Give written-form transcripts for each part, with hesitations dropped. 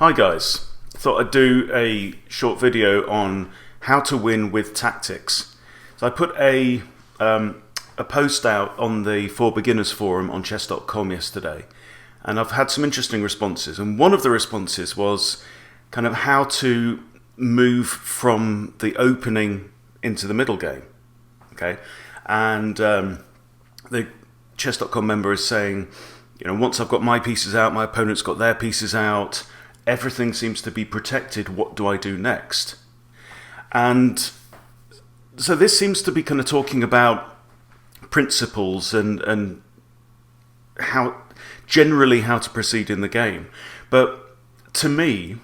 Hi guys, thought I'd do a short video on how to win with tactics. So I put a post out on the For Beginners forum on chess.com yesterday, and I've had some interesting responses, and one of the responses was kind of how to move from the opening into the middle game. Okay, and the chess.com member is saying, you know, once I've got my pieces out, my opponent's got their pieces out, everything seems to be protected, what do I do next? And so this seems to be kind of talking about principles and how generally how to proceed in the game. But to me,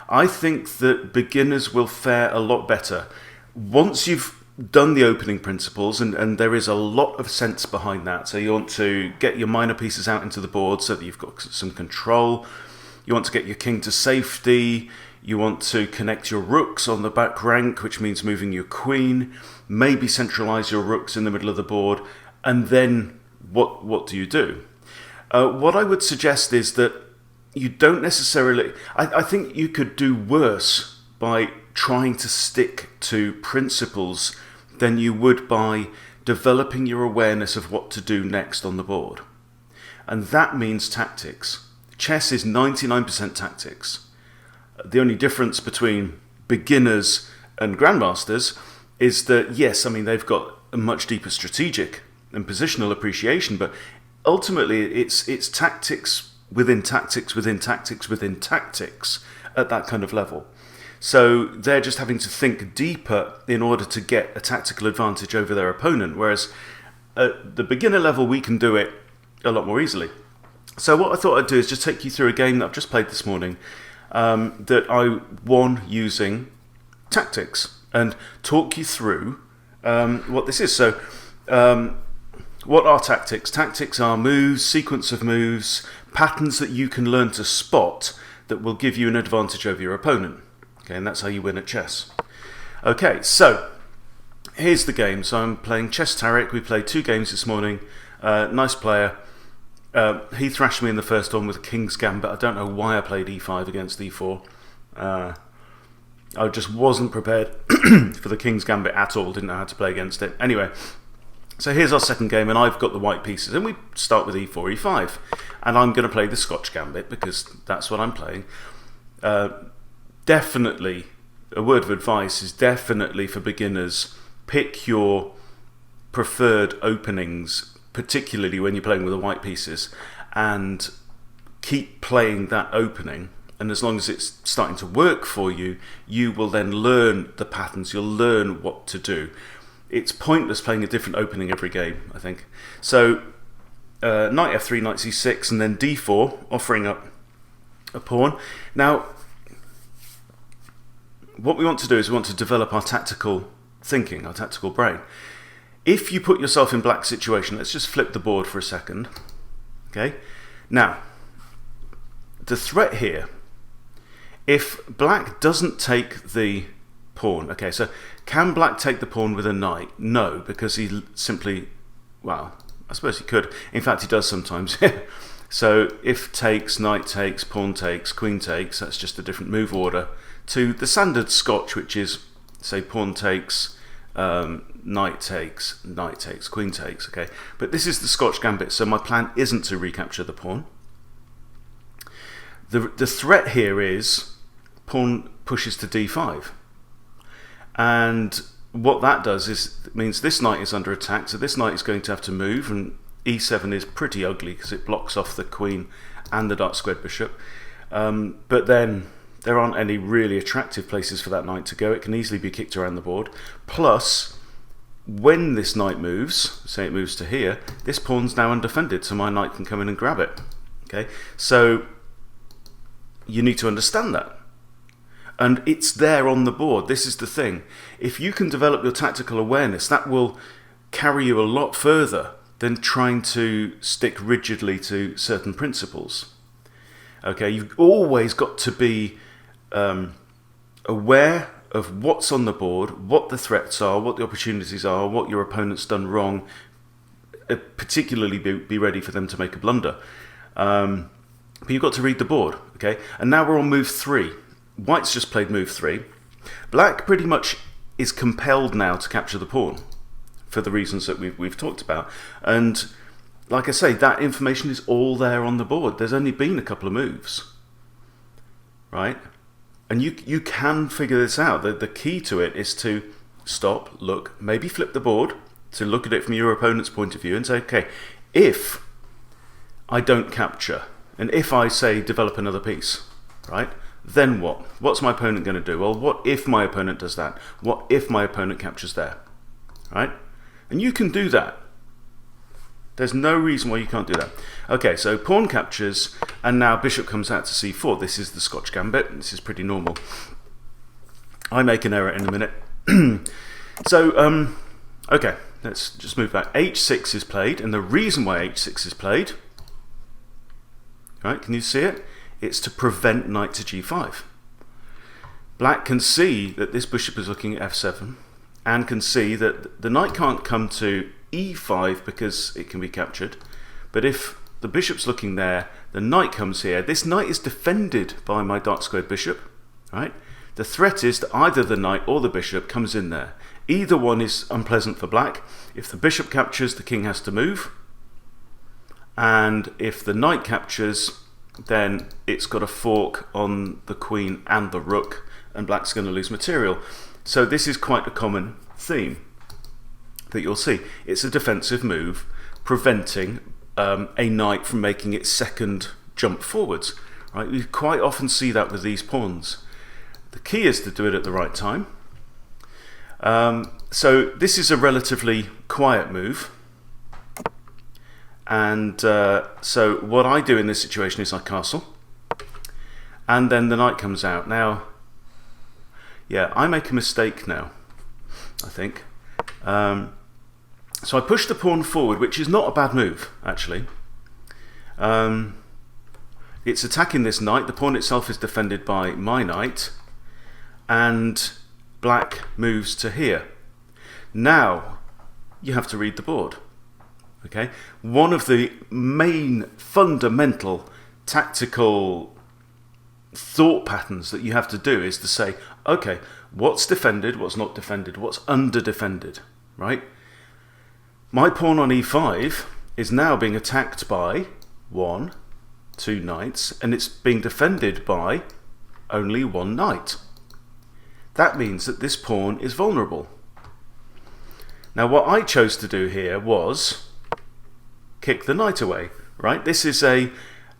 I think that beginners will fare a lot better once you've done the opening principles, and there is a lot of sense behind that. So you want to get your minor pieces out into the board so that you've got some control. You want to get your king to safety. You want to connect your rooks on the back rank, which means moving your queen. Maybe centralize your rooks in the middle of the board. And then what do you do? What I would suggest is that you don't necessarily... I think you could do worse by trying to stick to principles than you would by developing your awareness of what to do next on the board. And that means tactics. Chess is 99% tactics. The only difference between beginners and grandmasters is that, yes, I mean, they've got a much deeper strategic and positional appreciation, but ultimately it's tactics within tactics within tactics within tactics at that kind of level. So they're just having to think deeper in order to get a tactical advantage over their opponent, whereas at the beginner level we can do it a lot more easily. So what I thought I'd do is just take you through a game that I've just played this morning that I won using tactics, and talk you through what this is. So what are tactics? Tactics are moves, sequence of moves, patterns that you can learn to spot that will give you an advantage over your opponent. Okay, and that's how you win at chess. Okay, so here's the game. So I'm playing Chess Tarek. We played 2 games this morning. Nice player. He thrashed me in the first one with a King's Gambit. I don't know why I played e5 against e4. I just wasn't prepared for the King's Gambit at all. Didn't know how to play against it. Anyway, so here's our second game, and I've got the white pieces. And we start with e4, e5. And I'm going to play the Scotch Gambit because that's what I'm playing. Definitely, a word of advice is definitely for beginners, pick your preferred openings, particularly when you're playing with the white pieces, and keep playing that opening. And as long as it's starting to work for you, you will then learn the patterns, you'll learn what to do. It's pointless playing a different opening every game, I think. So knight f3, knight c6, and then d4, offering up a pawn. Now, what we want to do is we want to develop our tactical thinking, our tactical brain. If you put yourself in black's situation, let's just flip the board for a second. Okay. Now, the threat here, if black doesn't take the pawn, okay, so can black take the pawn with a knight? No, because he simply, well, I suppose he could. In fact, he does sometimes. So if takes, knight takes, pawn takes, queen takes, that's just a different move order to the standard Scotch, which is, say, pawn takes, knight takes, queen takes, okay? But this is the Scotch Gambit, so my plan isn't to recapture the pawn. The threat here is pawn pushes to d5. And what that does is, it means this knight is under attack, so this knight is going to have to move, and e7 is pretty ugly because it blocks off the queen and the dark squared bishop. But then there aren't any really attractive places for that knight to go. It can easily be kicked around the board. Plus, when this knight moves, say it moves to here, this pawn's now undefended, so my knight can come in and grab it. Okay, so you need to understand that. And it's there on the board. This is the thing. If you can develop your tactical awareness, that will carry you a lot further than trying to stick rigidly to certain principles. Okay, you've always got to be aware of what's on the board, what the threats are, what the opportunities are, what your opponent's done wrong, particularly be ready for them to make a blunder. But you've got to read the board. Okay, and now we're on move 3. White's just played move 3. Black pretty much is compelled now to capture the pawn for the reasons that we've talked about. And like I say, that information is all there on the board. There's only been a couple of moves, right? And you can figure this out. The key to it is to stop, look, maybe flip the board to look at it from your opponent's point of view and say, okay, if I don't capture, and if I say develop another piece, right? Then what? What's my opponent going to do? Well, what if my opponent does that? What if my opponent captures there? Right? And you can do that. There's no reason why you can't do that. Okay, so pawn captures, and now bishop comes out to c4. This is the Scotch Gambit. This is pretty normal. I make an error in a minute. So, okay, let's just move back. h6 is played, and the reason why h6 is played, right, can you see it? It's to prevent knight to g5. Black can see that this bishop is looking at f7 and can see that the knight can't come to e5 because it can be captured. But if the bishop's looking there, the knight comes here. This knight is defended by my dark squared bishop, right? The threat is that either the knight or the bishop comes in there. Either one is unpleasant for black. If the bishop captures, the king has to move. And if the knight captures, then it's got a fork on the queen and the rook, and black's going to lose material. So this is quite a common theme that you'll see. It's a defensive move preventing a knight from making its second jump forwards. Right? You quite often see that with these pawns. The key is to do it at the right time. So this is a relatively quiet move. And so what I do in this situation is I castle, and then the knight comes out. Now, yeah, I make a mistake now, I think. So I push the pawn forward, which is not a bad move, actually. It's attacking this knight. The pawn itself is defended by my knight, and black moves to here. Now, you have to read the board. Okay, one of the main fundamental tactical thought patterns that you have to do is to say, okay, what's defended, what's not defended, what's under defended, right? My pawn on e5 is now being attacked by 1, 2 knights, and it's being defended by only 1 knight. That means that this pawn is vulnerable. Now what I chose to do here was kick the knight away, right? This is an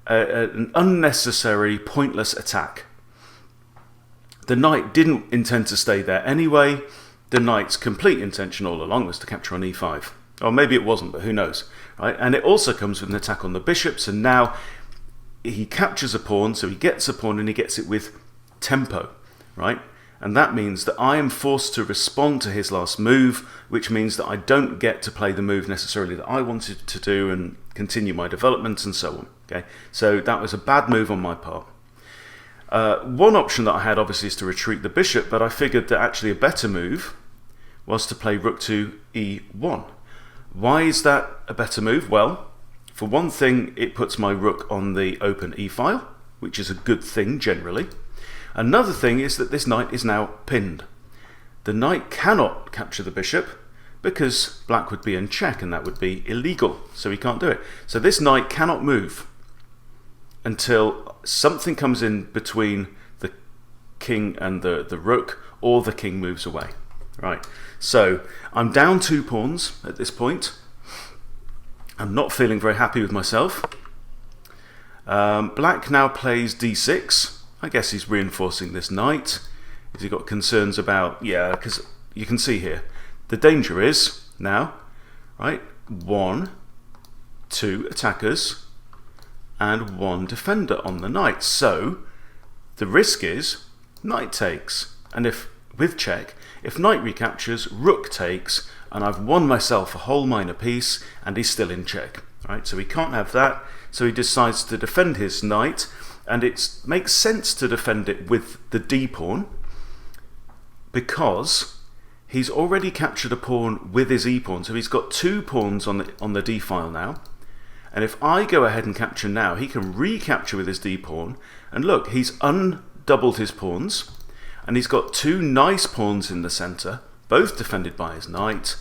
unnecessary, pointless attack. The knight didn't intend to stay there anyway. The knight's complete intention all along was to capture on e5. Or maybe it wasn't, but who knows, right? And it also comes with an attack on the bishops, and now he captures a pawn, so he gets a pawn and he gets it with tempo, right? And that means that I am forced to respond to his last move, which means that I don't get to play the move necessarily that I wanted to do and continue my development and so on. Okay, so that was a bad move on my part. One option that I had obviously is to retreat the bishop, but I figured that actually a better move was to play rook to e1. Why is that a better move? Well, for one thing, it puts my rook on the open e-file, which is a good thing generally. Another thing is that this knight is now pinned. The knight cannot capture the bishop because black would be in check, and that would be illegal, so he can't do it. So this knight cannot move until something comes in between the king and the rook, or the king moves away. Right, so I'm down 2 pawns at this point. I'm not feeling very happy with myself. Black now plays d6. I guess he's reinforcing this knight. Has he got concerns about, yeah, because you can see here, the danger is now, right, 1, 2 attackers and 1 defender on the knight. So the risk is knight takes, and if with check, if knight recaptures, rook takes, and I've won myself a whole minor piece, and he's still in check. Right, so he can't have that, so he decides to defend his knight, and it makes sense to defend it with the d-pawn because he's already captured a pawn with his e-pawn, so he's got 2 pawns on the d-file now, And if I go ahead and capture now, he can recapture with his d-pawn. And look, he's undoubled his pawns. And he's got two nice pawns in the centre, both defended by his knight.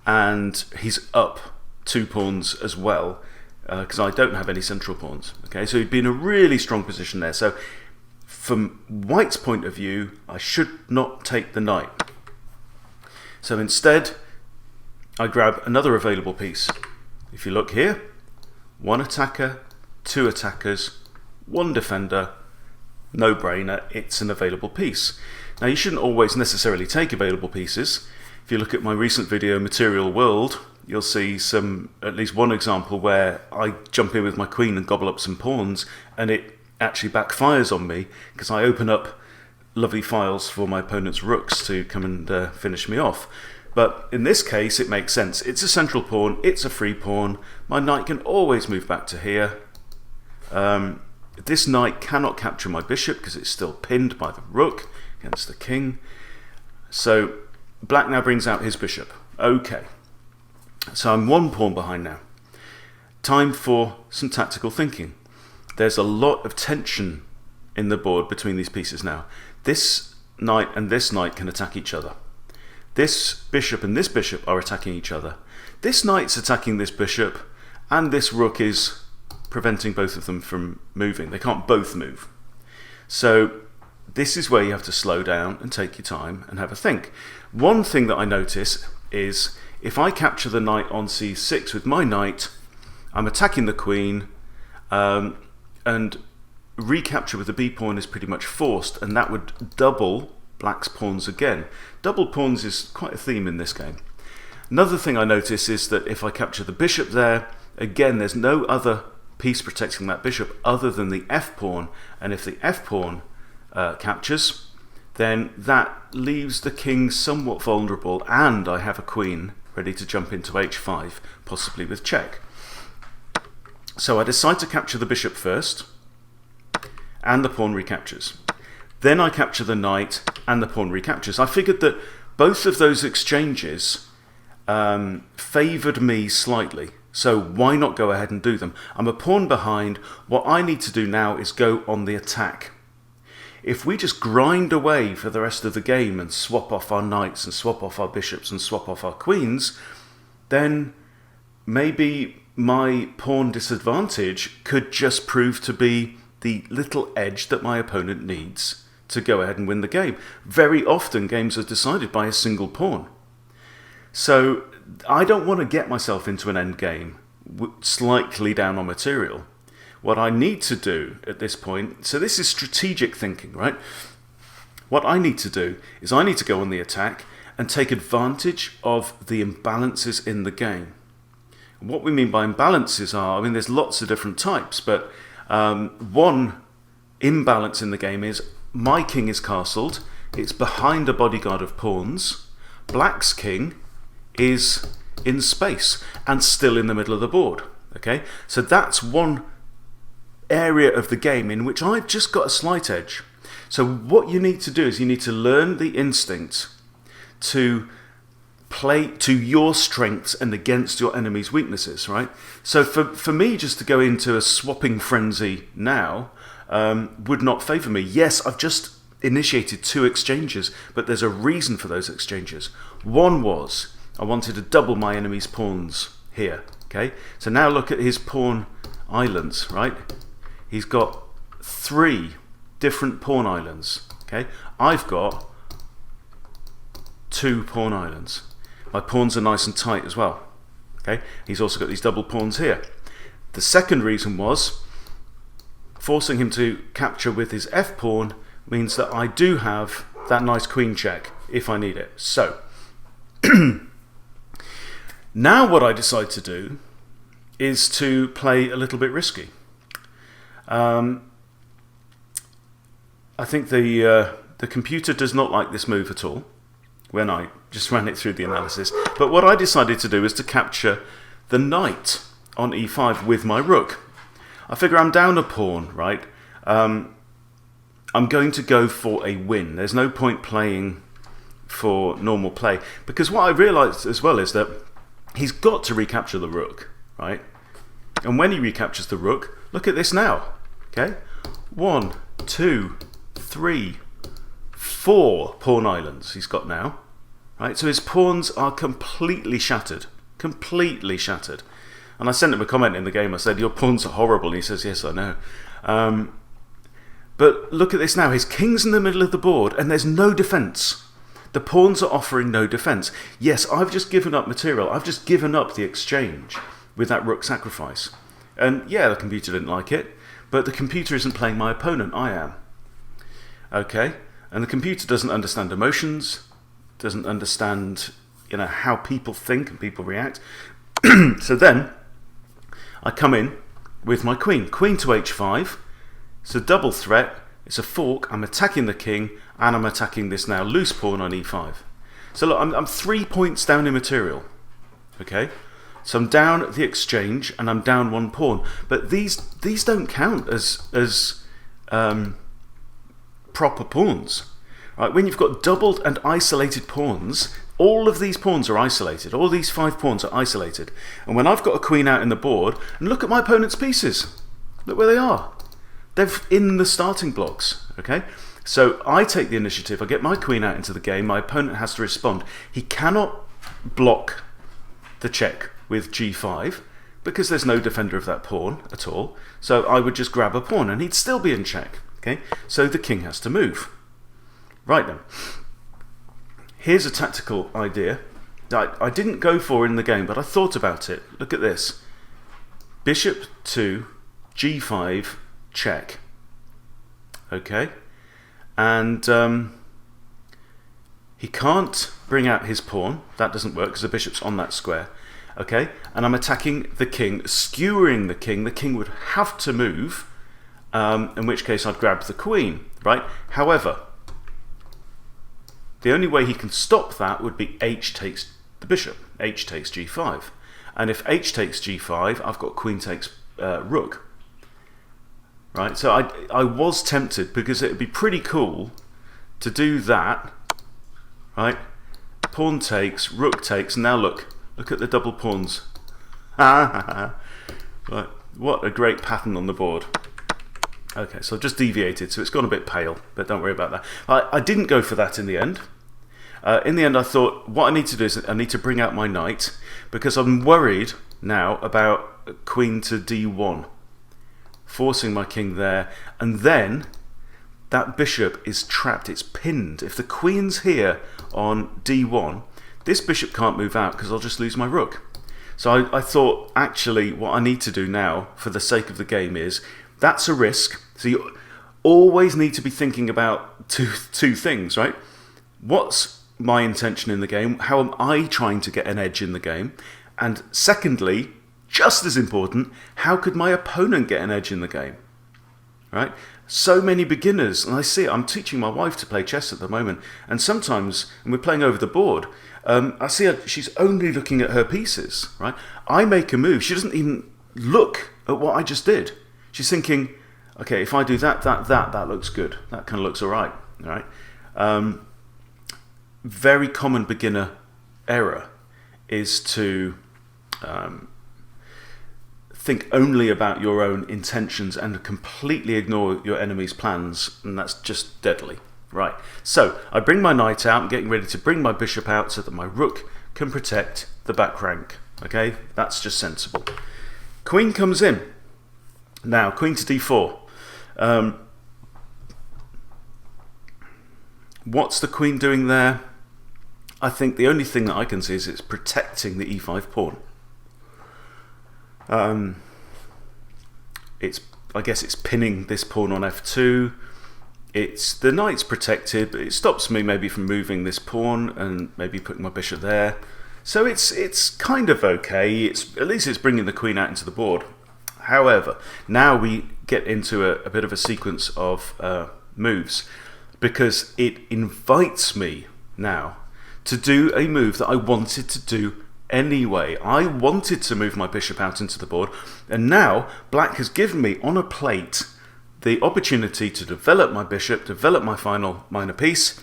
And he's up 2 pawns as well, because I don't have any central pawns. Okay, so he'd be in a really strong position there. So from white's point of view, I should not take the knight. So instead, I grab another available piece. If you look here, 1 attacker, 2 attackers, 1 defender, no brainer, it's an available piece. Now you shouldn't always necessarily take available pieces. If you look at my recent video, Material World, you'll see at least one example where I jump in with my queen and gobble up some pawns, and it actually backfires on me because I open up lovely files for my opponent's rooks to come and finish me off. But in this case, it makes sense. It's a central pawn, it's a free pawn. My knight can always move back to here. This knight cannot capture my bishop because it's still pinned by the rook against the king. So black now brings out his bishop. Okay, so I'm 1 pawn behind now. Time for some tactical thinking. There's a lot of tension in the board between these pieces now. This knight and this knight can attack each other. This bishop and this bishop are attacking each other. This knight's attacking this bishop, and this rook is preventing both of them from moving. They can't both move. So this is where you have to slow down and take your time and have a think. One thing that I notice is if I capture the knight on c6 with my knight, I'm attacking the queen, and recapture with the b-pawn is pretty much forced, and that would double black's pawns again. Double pawns is quite a theme in this game. Another thing I notice is that if I capture the bishop there, again there's no other piece protecting that bishop other than the f-pawn, and if the f-pawn captures, then that leaves the king somewhat vulnerable, and I have a queen ready to jump into h5, possibly with check. So I decide to capture the bishop first, and the pawn recaptures. Then I capture the knight, and the pawn recaptures. I figured that both of those exchanges favoured me slightly, so why not go ahead and do them? I'm a pawn behind. What I need to do now is go on the attack. If we just grind away for the rest of the game and swap off our knights and swap off our bishops and swap off our queens, then maybe my pawn disadvantage could just prove to be the little edge that my opponent needs to go ahead and win the game. Very often games are decided by a single pawn. So I don't want to get myself into an end game slightly down on material. What I need to do at this point, so this is strategic thinking, right? What I need to do is I need to go on the attack and take advantage of the imbalances in the game. And what we mean by imbalances are, I mean, there's lots of different types, but one imbalance in the game is my king is castled, it's behind a bodyguard of pawns, black's king is in space and still in the middle of the board. Okay, so that's one area of the game in which I've just got a slight edge. So what you need to do is you need to learn the instinct to play to your strengths and against your enemy's weaknesses, right? So for me just to go into a swapping frenzy now would not favour me. Yes, I've just initiated 2 exchanges, but there's a reason for those exchanges. One was I wanted to double my enemy's pawns here. Okay, so now look at his pawn islands, right? He's got 3 different pawn islands. Okay, I've got 2 pawn islands. My pawns are nice and tight as well. Okay, he's also got these double pawns here. The second reason was forcing him to capture with his f-pawn means that I do have that nice queen check if I need it. So now what I decide to do is to play a little bit risky. I think the computer does not like this move at all when I just ran it through the analysis. But what I decided to do is to capture the knight on e5 with my rook. I figure I'm down a pawn, right? I'm going to go for a win. There's no point playing for normal play, because what I realised as well is that he's got to recapture the rook, right? And when he recaptures the rook, look at this now. Okay, 1, 2, 3, 4 pawn islands he's got now. Right, so his pawns are completely shattered. Completely shattered. And I sent him a comment in the game. I said, your pawns are horrible. And he says, yes, I know. But look at this now. His king's in the middle of the board and there's no defence. The pawns are offering no defence. Yes, I've just given up material. I've just given up the exchange with that rook sacrifice. And yeah, the computer didn't like it. But the computer isn't playing my opponent. I am. Okay? And the computer doesn't understand emotions. Doesn't understand, how people think and people react. So then I come in with my queen. Queen to h5. It's a double threat. It's a fork. I'm attacking the king and I'm attacking this now loose pawn on e5. So look, I'm 3 points down in material. Okay? So I'm down the exchange and I'm down 1 pawn. But these don't count as proper pawns. Right? When you've got doubled and isolated pawns, all of these pawns are isolated. All these 5 pawns are isolated. And when I've got a queen out in the board, and look at my opponent's pieces. Look where they are. They're in the starting blocks. Okay? So I take the initiative. I get my queen out into the game. My opponent has to respond. He cannot block the check with g5 because there's no defender of that pawn at all. So I would just grab a pawn and he'd still be in check. Okay? So the king has to move. Right then, here's a tactical idea that I didn't go for in the game, but I thought about it. Look at this. Bishop to g5 check. Okay? And he can't bring out his pawn. That doesn't work because the bishop's on that square. Okay? And I'm attacking the king, skewering the king. The king would have to move, in which case I'd grab the queen. Right? However, the only way he can stop that would be h takes the bishop. H takes g5. And if h takes g5, I've got queen takes rook. Right? So I was tempted because it would be pretty cool to do that. Right? Pawn takes, rook takes. And now look at the double pawns. Right. What a great pattern on the board. Okay, so I've just deviated, so it's gone a bit pale, but don't worry about that. I didn't go for that in the end. In the end, I thought what I need to do is I need to bring out my knight because I'm worried now about queen to d1, forcing my king there, and then that bishop is trapped, it's pinned. If the queen's here on d1, this bishop can't move out because I'll just lose my rook. So I thought actually what I need to do now for the sake of the game is, that's a risk. So you always need to be thinking about two things, right? What's my intention in the game? How am I trying to get an edge in the game? And secondly, just as important, how could my opponent get an edge in the game? Right? So many beginners, and I see it, I'm teaching my wife to play chess at the moment, and sometimes, when we're playing over the board, I see her, she's only looking at her pieces, right? I make a move, she doesn't even look at what I just did. She's thinking, okay, if I do that looks good. That kind of looks all right. All right? Very common beginner error is to think only about your own intentions and completely ignore your enemy's plans, and that's just deadly. Right, so I bring my knight out, I'm getting ready to bring my bishop out so that my rook can protect the back rank. Okay, that's just sensible. Queen comes in. Now, queen to d4. What's the queen doing there? I think the only thing that I can see is it's protecting the e5 pawn. I guess it's pinning this pawn on f2. The knight's protected, but it stops me maybe from moving this pawn and maybe putting my bishop there. So it's kind of okay. At least it's bringing the queen out into the board. However, now we get into a bit of a sequence of moves because it invites me now to do a move that I wanted to do anyway. I wanted to move my bishop out into the board, and now black has given me on a plate the opportunity to develop my bishop, develop my final minor piece,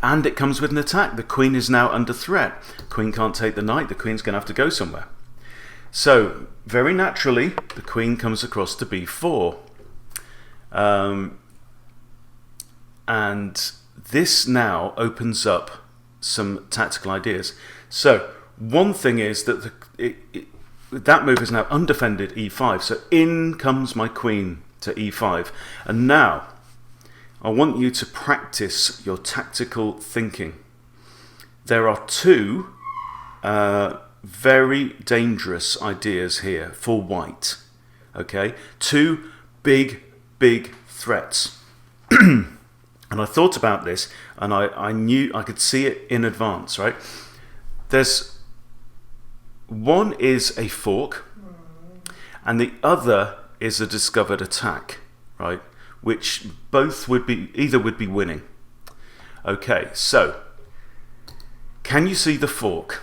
and it comes with an attack. The queen is now under threat. Queen can't take the knight, the queen's going to have to go somewhere. So very naturally, the queen comes across to b4. And this now opens up some tactical ideas. So one thing is that that move is now undefended e5. So in comes my queen to e5. And now I want you to practice your tactical thinking. There are two very dangerous ideas here for white. Okay, two big threats. And I thought about this, and I knew I could see it in advance, right? One is a fork, and the other is a discovered attack, right? Which both would be winning. Okay, so can you see the fork?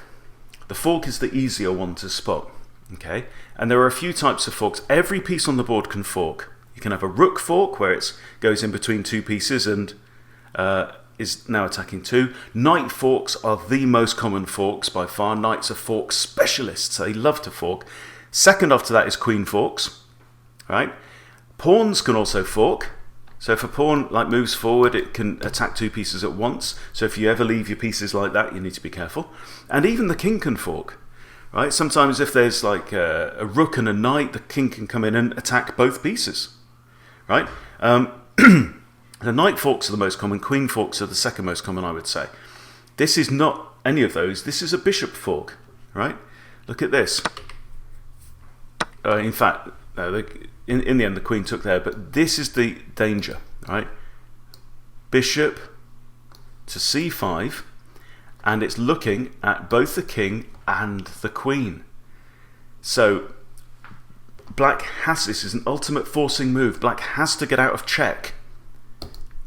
The fork is the easier one to spot, okay? And there are a few types of forks. Every piece on the board can fork. You can have a rook fork where it goes in between two pieces and is now attacking two. Knight forks are the most common forks by far. Knights are fork specialists. They love to fork. Second after that is queen forks, right? Pawns can also fork. So if a pawn moves forward, it can attack two pieces at once. So if you ever leave your pieces like that, you need to be careful. And even the king can fork, right? Sometimes if there's a rook and a knight, the king can come in and attack both pieces, right? The knight forks are the most common. Queen forks are the second most common, I would say. This is not any of those. This is a bishop fork, right? Look at this. In fact, in the end, the queen took there, but this is the danger, right? Bishop to c5, and it's looking at both the king and the queen. So black this is an ultimate forcing move. Black has to get out of check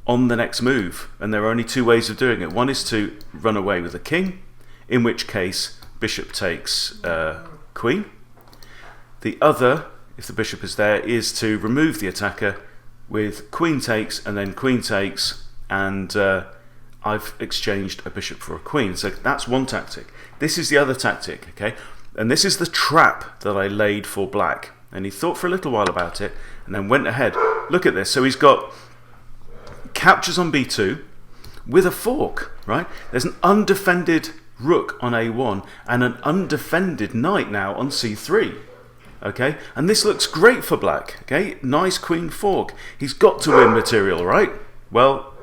on the next move, and there are only two ways of doing it. One is to run away with the king, in which case bishop takes queen. The other, if the bishop is there, is to remove the attacker with queen takes and then queen takes, and I've exchanged a bishop for a queen. So that's one tactic. This is the other tactic, okay? And this is the trap that I laid for black. And he thought for a little while about it and then went ahead. Look at this. So he's got captures on b2 with a fork, right? There's an undefended rook on a1 and an undefended knight now on c3. Okay, and this looks great for black. Okay, nice queen fork. He's got to win material, right? Well,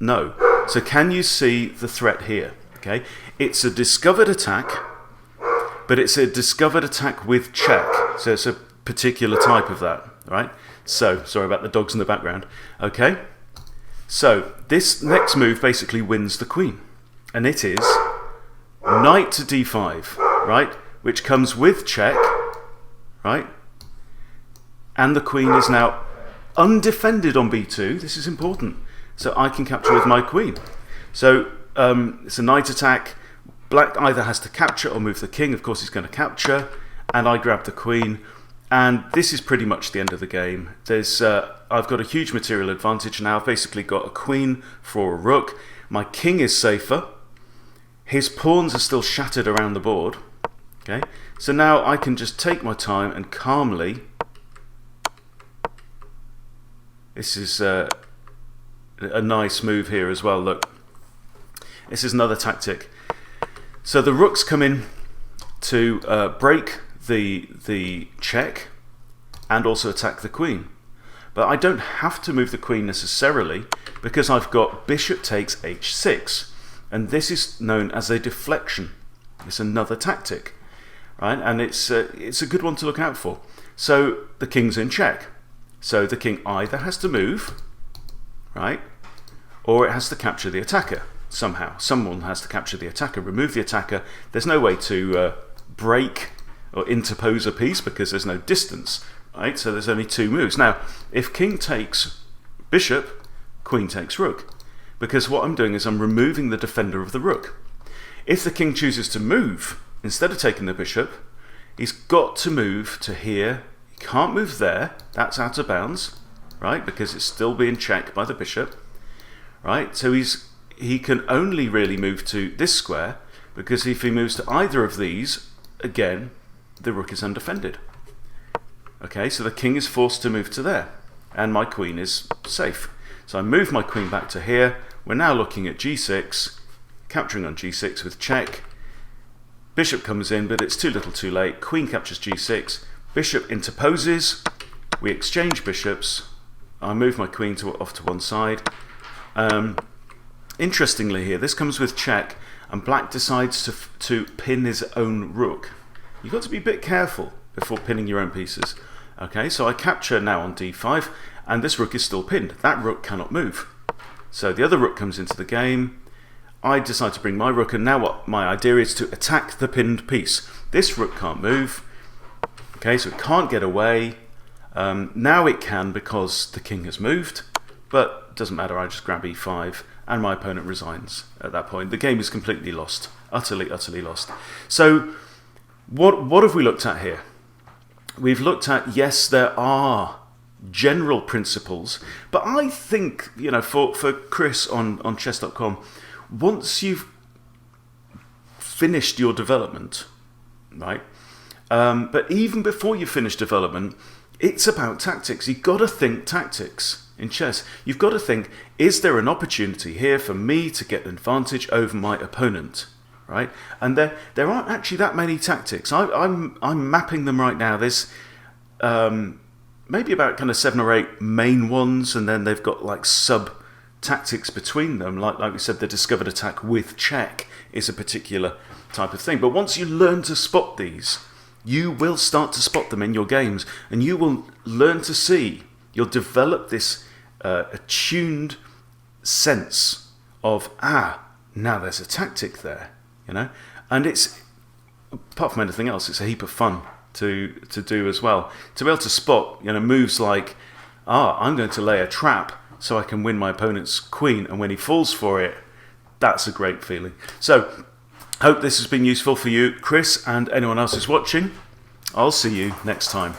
no. So can you see the threat here? Okay, it's a discovered attack, but it's a discovered attack with check. So it's a particular type of that, right? So sorry about the dogs in the background. Okay, so this next move basically wins the queen, and it is knight to d5, right? Which comes with check. Right? And the queen is now undefended on b2. This is important. So I can capture with my queen. So it's a knight attack. Black either has to capture or move the king. Of course he's going to capture. And I grab the queen. And this is pretty much the end of the game. I've got a huge material advantage now. I've basically got a queen for a rook. My king is safer. His pawns are still shattered around the board. Okay, so now I can just take my time and calmly. This is a nice move here as well. Look, this is another tactic. So the rooks come in to break the check and also attack the queen. But I don't have to move the queen necessarily because I've got bishop takes h6, and this is known as a deflection. It's another tactic. Right, and it's a good one to look out for. So the king's in check. So the king either has to move, right, or it has to capture the attacker somehow. Someone has to capture the attacker, remove the attacker. There's no way to break or interpose a piece because there's no distance, right? So there's only two moves. Now, if king takes bishop, queen takes rook, because what I'm doing is I'm removing the defender of the rook. If the king chooses to move, instead of taking the bishop, he's got to move to here. He can't move there. That's out of bounds, right? Because it's still being checked by the bishop, right? So he can only really move to this square, because if he moves to either of these, again, the rook is undefended. Okay, so the king is forced to move to there, and my queen is safe. So I move my queen back to here. We're now looking at g6, capturing on g6 with check. Bishop comes in, but it's too little too late. Queen captures g6, bishop interposes, we exchange bishops. I move my queen off to one side. Interestingly here, this comes with check, and black decides to pin his own rook. You've got to be a bit careful before pinning your own pieces. Okay, so I capture now on d5, and this rook is still pinned. That rook cannot move. So the other rook comes into the game. I decide to bring my rook, and now what my idea is to attack the pinned piece. This rook can't move. Okay, so it can't get away. Now it can because the king has moved, but it doesn't matter. I just grab e5, and my opponent resigns at that point. The game is completely lost. Utterly, utterly lost. So what have we looked at here? We've looked at, yes, there are general principles, but I think, you know, for Chris on chess.com, once you've finished your development, right, but even before you finish development, it's about tactics. You've got to think tactics in chess. You've got to think, is there an opportunity here for me to get an advantage over my opponent? Right, and there aren't actually that many tactics. I'm mapping them right now. There's maybe about kind of 7 or 8 main ones, and then they've got like sub tactics between them. Like we said, the discovered attack with check is a particular type of thing. But once you learn to spot these, you will start to spot them in your games, and you will learn to see. You'll develop this attuned sense of now there's a tactic there. You know, and it's, apart from anything else, it's a heap of fun to do as well. To be able to spot, you know, moves like, I'm going to lay a trap so I can win my opponent's queen, and when he falls for it, that's a great feeling. So, hope this has been useful for you, Chris, and anyone else who's watching. I'll see you next time.